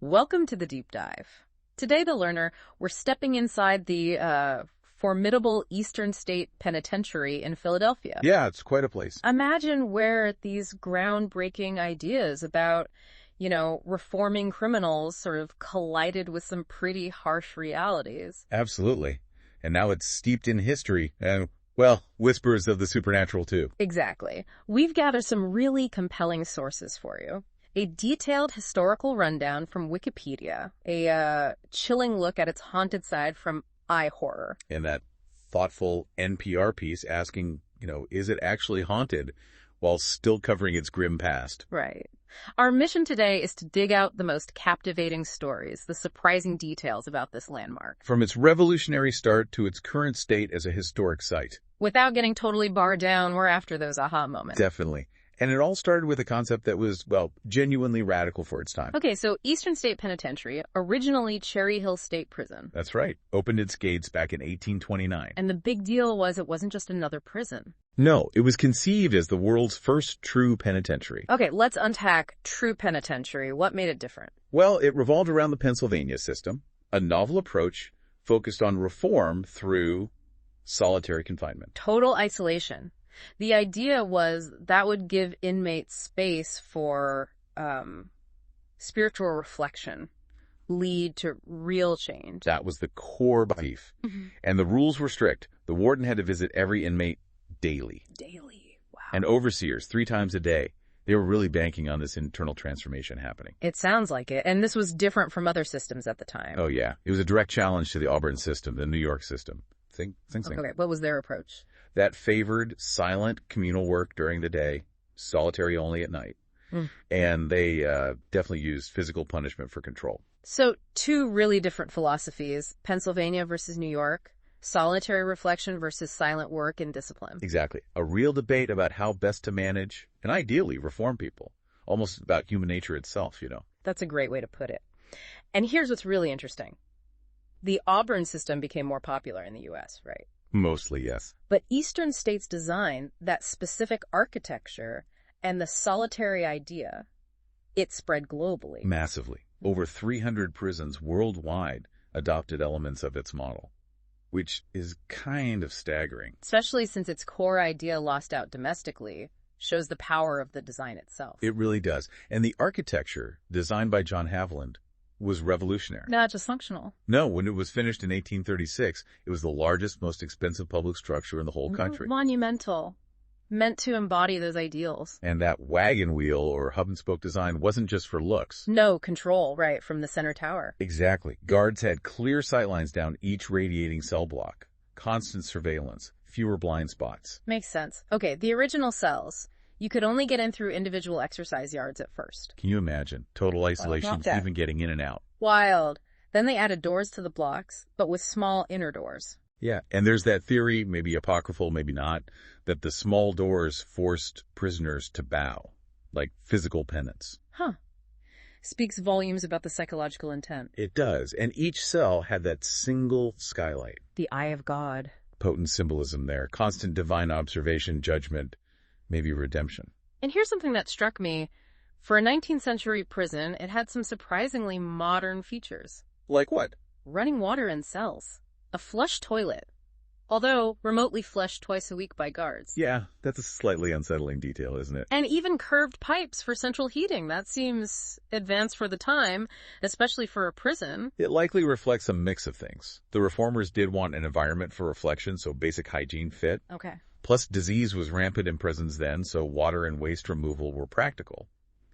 Welcome to the deep dive. Today, the learner, we're stepping inside the formidable Eastern State Penitentiary in Philadelphia. Yeah, it's quite a place. Imagine where these groundbreaking ideas about, reforming criminals sort of collided with some pretty harsh realities. Absolutely. And now it's steeped in history and, well, whispers of the supernatural too. Exactly. We've gathered some really compelling sources for you. A detailed historical rundown from Wikipedia, a chilling look at its haunted side from iHorror. And that thoughtful NPR piece asking, is it actually haunted while still covering its grim past? Right. Our mission today is to dig out the most captivating stories, the surprising details about this landmark. From its revolutionary start to its current state as a historic site. Without getting totally barred down, we're after those aha moments. Definitely. And it all started with a concept that was, genuinely radical for its time. Okay, so Eastern State Penitentiary, originally Cherry Hill State Prison. That's right. Opened its gates back in 1829. And the big deal was it wasn't just another prison. No, it was conceived as the world's first true penitentiary. Okay, let's unpack true penitentiary. What made it different? Well, it revolved around the Pennsylvania system, a novel approach focused on reform through solitary confinement. Total isolation. The idea was that would give inmates space for spiritual reflection, lead to real change. That was the core belief. And the rules were strict. The warden had to visit every inmate daily. Daily. Wow. And overseers 3 times a day. They were really banking on this internal transformation happening. It sounds like it. And this was different from other systems at the time. Oh, yeah. It was a direct challenge to the Auburn system, the New York system. Think. Okay, what was their approach? That favored silent communal work during the day, solitary only at night. And they definitely used physical punishment for control. So 2 really different philosophies, Pennsylvania versus New York, solitary reflection versus silent work and discipline. Exactly. A real debate about how best to manage and ideally reform people. Almost about human nature itself, That's a great way to put it. And here's what's really interesting. The Auburn system became more popular in the U.S., right? Mostly, yes. But Eastern State's design, that specific architecture, and the solitary idea, it spread globally. Massively. Over 300 prisons worldwide adopted elements of its model, which is kind of staggering. Especially since its core idea lost out domestically, shows the power of the design itself. It really does. And the architecture, designed by John Haviland, was revolutionary. Not just functional. No, when it was finished in 1836, it was the largest, most expensive public structure in the whole country. Monumental. Meant to embody those ideals. And that wagon wheel or hub-and-spoke design wasn't just for looks. No, control, right, from the center tower. Exactly. Guards had clear sightlines down each radiating cell block. Constant surveillance. Fewer blind spots. Makes sense. Okay, the original cells. You could only get in through individual exercise yards at first. Can you imagine? Total isolation, even getting in and out. Wild. Then they added doors to the blocks, but with small inner doors. Yeah, and there's that theory, maybe apocryphal, maybe not, that the small doors forced prisoners to bow, like physical penance. Huh. Speaks volumes about the psychological intent. It does, and each cell had that single skylight. The eye of God. Potent symbolism there, constant divine observation, judgment, maybe redemption. And here's something that struck me. For a 19th century prison, it had some surprisingly modern features. Like what? Running water in cells. A flush toilet. Although remotely flushed twice a week by guards. Yeah, that's a slightly unsettling detail, isn't it? And even curved pipes for central heating. That seems advanced for the time, especially for a prison. It likely reflects a mix of things. The reformers did want an environment for reflection, so basic hygiene fit. Okay. Plus, disease was rampant in prisons then, so water and waste removal were practical.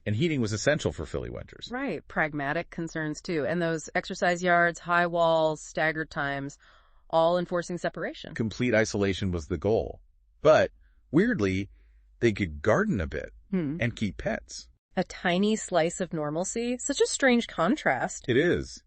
And heating was essential for Philly winters. Right. Pragmatic concerns, too. And those exercise yards, high walls, staggered times, all enforcing separation. Complete isolation was the goal. But, weirdly, they could garden a bit and keep pets. A tiny slice of normalcy? Such a strange contrast. It is.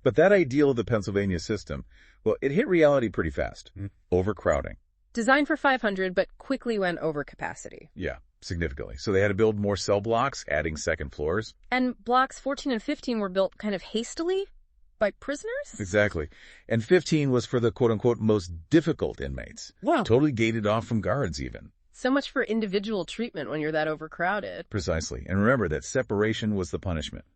But that ideal of the Pennsylvania system, well, it hit reality pretty fast. Overcrowding. Designed for 500, but quickly went over capacity. Yeah, significantly. So they had to build more cell blocks, adding second floors. And blocks 14 and 15 were built kind of hastily by prisoners? Exactly. And 15 was for the quote-unquote most difficult inmates. Wow. Totally gated off from guards even. So much for individual treatment when you're that overcrowded. Precisely. And remember that separation was the punishment.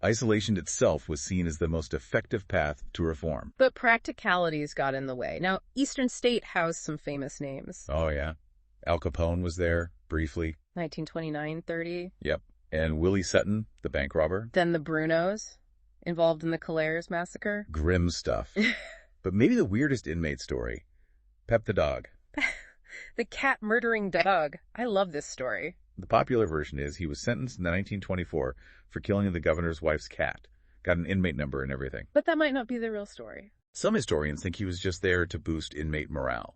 Isolation itself was seen as the most effective path to reform. But practicalities got in the way. Now, Eastern State housed some famous names. Oh, yeah. Al Capone was there, briefly. 1929-30. Yep. And Willie Sutton, the bank robber. Then the Brunos, involved in the Calairs massacre. Grim stuff. But maybe the weirdest inmate story, Pep the dog. The cat-murdering dog. I love this story. The popular version is he was sentenced in 1924 for killing the governor's wife's cat. Got an inmate number and everything. But that might not be the real story. Some historians think he was just there to boost inmate morale.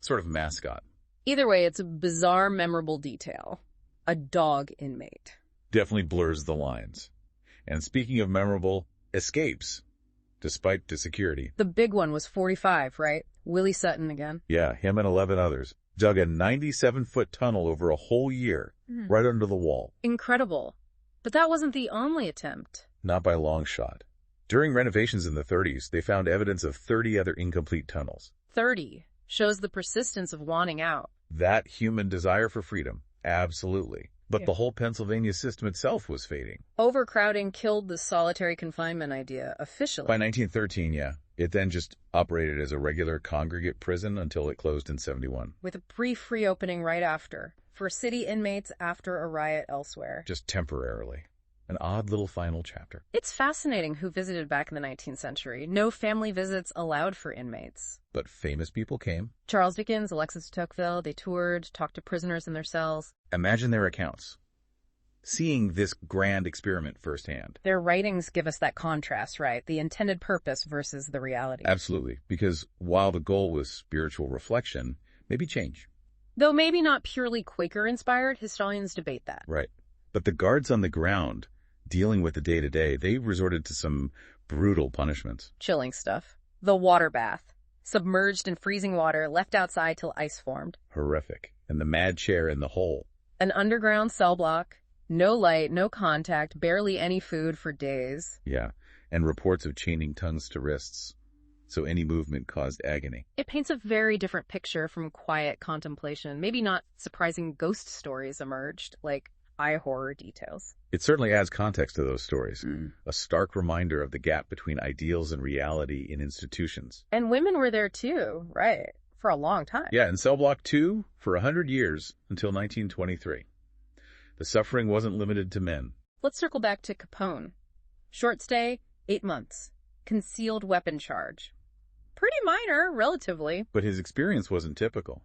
Sort of mascot. Either way, it's a bizarre, memorable detail. A dog inmate. Definitely blurs the lines. And speaking of memorable, escapes, despite the security. The big one was 45, right? Willie Sutton again. Yeah, him and 11 others dug a 97-foot tunnel over a whole year, right under the wall. Incredible. But that wasn't the only attempt. Not by a long shot. During renovations in the 30s, they found evidence of 30 other incomplete tunnels. 30 shows the persistence of wanting out. That human desire for freedom, absolutely. But the whole Pennsylvania system itself was fading. Overcrowding killed the solitary confinement idea officially. By 1913, yeah. It then just operated as a regular congregate prison until it closed in 71. With a brief reopening right after, for city inmates after a riot elsewhere. Just temporarily. An odd little final chapter. It's fascinating who visited back in the 19th century. No family visits allowed for inmates. But famous people came. Charles Dickens, Alexis de Tocqueville, they toured, talked to prisoners in their cells. Imagine their accounts. Seeing this grand experiment firsthand. Their writings give us that contrast, right? The intended purpose versus the reality. Absolutely. Because while the goal was spiritual reflection, maybe change. Though maybe not purely Quaker-inspired, historians debate that. Right. But the guards on the ground, dealing with the day-to-day, they resorted to some brutal punishments. Chilling stuff. The water bath. Submerged in freezing water, left outside till ice formed. Horrific. And the mad chair in the hole. An underground cell block. No light, no contact, barely any food for days. Yeah, and reports of chaining tongues to wrists, so any movement caused agony. It paints a very different picture from quiet contemplation. Maybe not surprising ghost stories emerged, like eye horror details. It certainly adds context to those stories. A stark reminder of the gap between ideals and reality in institutions. And women were there too, right? For a long time. Yeah, in Cell Block 2 for 100 years until 1923. The suffering wasn't limited to men. Let's circle back to Capone. Short stay, 8 months. Concealed weapon charge. Pretty minor, relatively. But his experience wasn't typical.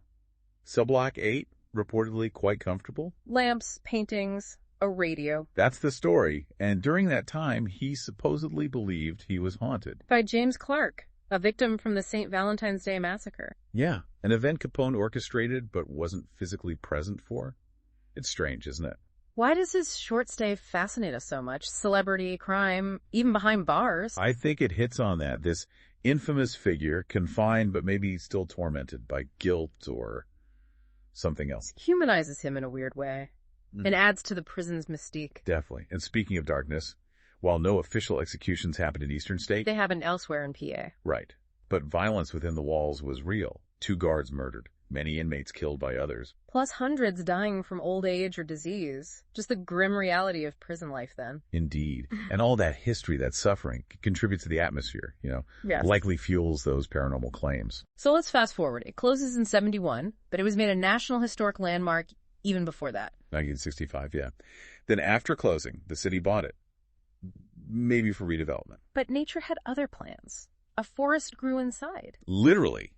Cell Block 8, reportedly quite comfortable. Lamps, paintings, a radio. That's the story, and during that time, he supposedly believed he was haunted. By James Clark, a victim from the St. Valentine's Day massacre. Yeah, an event Capone orchestrated but wasn't physically present for. It's strange, isn't it? Why does his short stay fascinate us so much? Celebrity, crime, even behind bars. I think it hits on that. This infamous figure, confined but maybe still tormented by guilt or something else. Humanizes him in a weird way. And adds to the prison's mystique. Definitely. And speaking of darkness, while no official executions happened in Eastern State... They happened elsewhere in PA. Right. But violence within the walls was real. 2 guards murdered. Many inmates killed by others. Plus hundreds dying from old age or disease. Just the grim reality of prison life then. Indeed. And all that history, that suffering, contributes to the atmosphere, Yes. Likely fuels those paranormal claims. So let's fast forward. It closes in 71, but it was made a National Historic Landmark even before that. 1965, yeah. Then after closing, the city bought it. Maybe for redevelopment. But nature had other plans. A forest grew inside. Literally.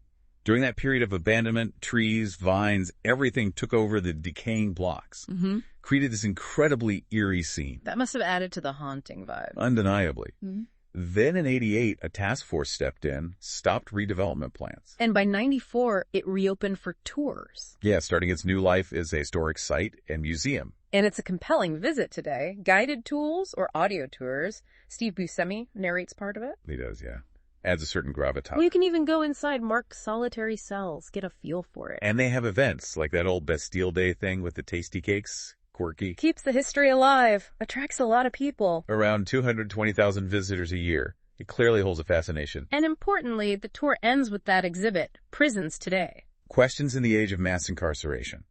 During that period of abandonment, trees, vines, everything took over the decaying blocks. Created this incredibly eerie scene. That must have added to the haunting vibe. Undeniably. Then in 88, a task force stepped in, stopped redevelopment plans. And by 94, it reopened for tours. Yeah, starting its new life as a historic site and museum. And it's a compelling visit today. Guided tours or audio tours. Steve Buscemi narrates part of it. He does, yeah. Adds a certain gravitas. Well, you can even go inside marked solitary cells, get a feel for it. And they have events, like that old Bastille Day thing with the tasty cakes. Quirky. Keeps the history alive. Attracts a lot of people. Around 220,000 visitors a year. It clearly holds a fascination. And importantly, the tour ends with that exhibit, Prisons Today. Questions in the Age of Mass Incarceration.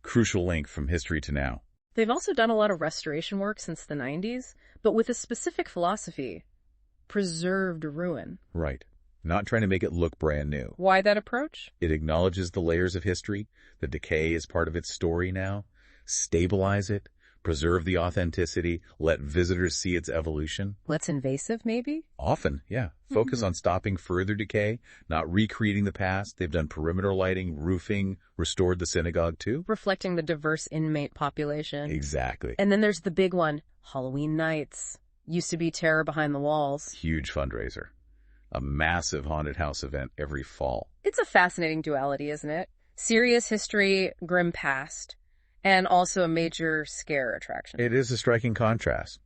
Crucial link from history to now. They've also done a lot of restoration work since the 90s, but with a specific philosophy: preserved ruin. Right. Not trying to make it look brand new. Why that approach? It acknowledges the layers of history. The decay is part of its story now. Stabilize it. Preserve the authenticity. Let visitors see its evolution. Less invasive, maybe? Often, yeah. Focus on stopping further decay, not recreating the past. They've done perimeter lighting, roofing, restored the synagogue too. Reflecting the diverse inmate population. Exactly. And then there's the big one, Halloween nights. Used to be terror behind the walls. Huge fundraiser. A massive haunted house event every fall. It's a fascinating duality, isn't it? Serious history, grim past, and also a major scare attraction. It is a striking contrast.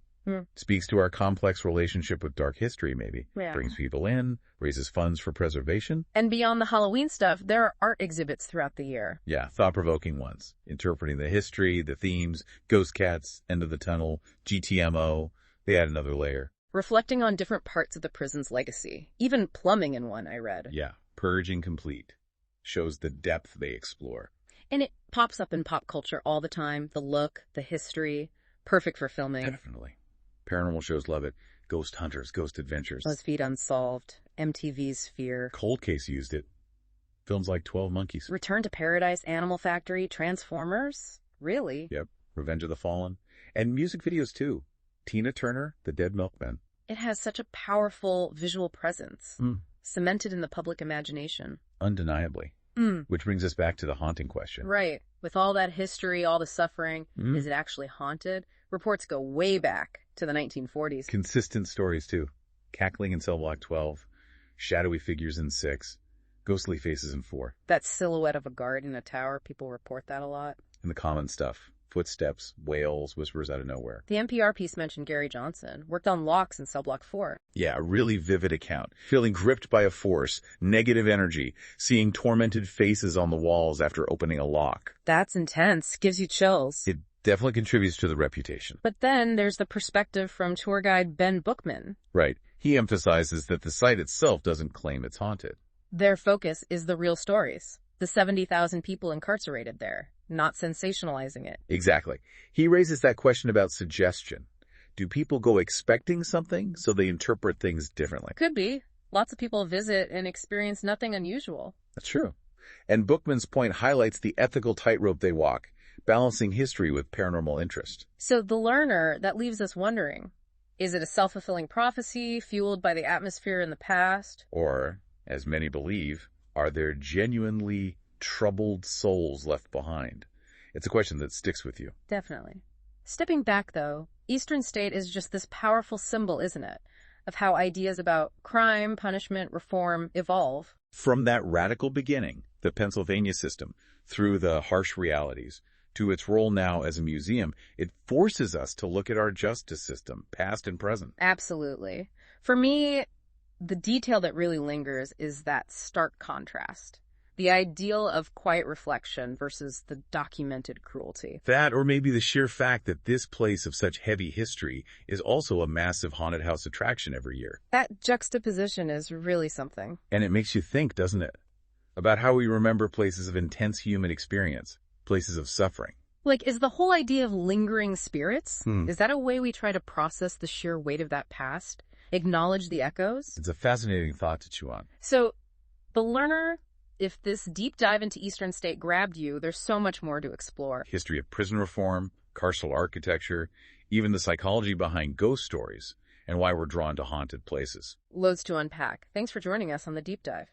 Speaks to our complex relationship with dark history, maybe. Yeah. Brings people in, raises funds for preservation. And beyond the Halloween stuff, there are art exhibits throughout the year. Yeah, thought-provoking ones. Interpreting the history, the themes, ghost cats, end of the tunnel, GTMO. They add another layer. Reflecting on different parts of the prison's legacy. Even plumbing in one, I read. Yeah, purging complete. Shows the depth they explore. And it pops up in pop culture all the time. The look, the history. Perfect for filming. Definitely. Paranormal shows love it. Ghost Hunters, Ghost Adventures. BuzzFeed Unsolved. MTV's Sphere. Cold Case used it. Films like 12 Monkeys. Return to Paradise, Animal Factory, Transformers. Really? Yep. Revenge of the Fallen. And music videos too. Tina Turner, The Dead Milkmen. It has such a powerful visual presence. Cemented in the public imagination. Undeniably. Which brings us back to the haunting question. Right. With all that history, all the suffering, is it actually haunted? Reports go way back to the 1940s. Consistent stories, too. Cackling in cell block 12. Shadowy figures in 6. Ghostly faces in 4. That silhouette of a guard in a tower, people report that a lot. And the common stuff. Footsteps, wails, whispers out of nowhere. The NPR piece mentioned Gary Johnson, worked on locks in cell block 4. Yeah, a really vivid account. Feeling gripped by a force, negative energy, seeing tormented faces on the walls after opening a lock. That's intense. Gives you chills. It definitely contributes to the reputation. But then there's the perspective from tour guide Ben Bookman. Right. He emphasizes that the site itself doesn't claim it's haunted. Their focus is the real stories. The 70,000 people incarcerated there, not sensationalizing it. Exactly. He raises that question about suggestion. Do people go expecting something so they interpret things differently? Could be. Lots of people visit and experience nothing unusual. That's true. And Bookman's point highlights the ethical tightrope they walk, balancing history with paranormal interest. So the learner, that leaves us wondering, is it a self-fulfilling prophecy fueled by the atmosphere in the past? Or, as many believe, are there genuinely troubled souls left behind? It's a question that sticks with you. Definitely. Stepping back, though, Eastern State is just this powerful symbol, isn't it, of how ideas about crime, punishment, reform evolve. From that radical beginning, the Pennsylvania system, through the harsh realities, to its role now as a museum, it forces us to look at our justice system, past and present. Absolutely. For me, the detail that really lingers is that stark contrast. The ideal of quiet reflection versus the documented cruelty. That, or maybe the sheer fact that this place of such heavy history is also a massive haunted house attraction every year. That juxtaposition is really something. And it makes you think, doesn't it? About how we remember places of intense human experience, places of suffering. Like, is the whole idea of lingering spirits? Is that a way we try to process the sheer weight of that past? Acknowledge the echoes? It's a fascinating thought to chew on. So, the learner, if this deep dive into Eastern State grabbed you, there's so much more to explore. History of prison reform, carceral architecture, even the psychology behind ghost stories, and why we're drawn to haunted places. Loads to unpack. Thanks for joining us on the deep dive.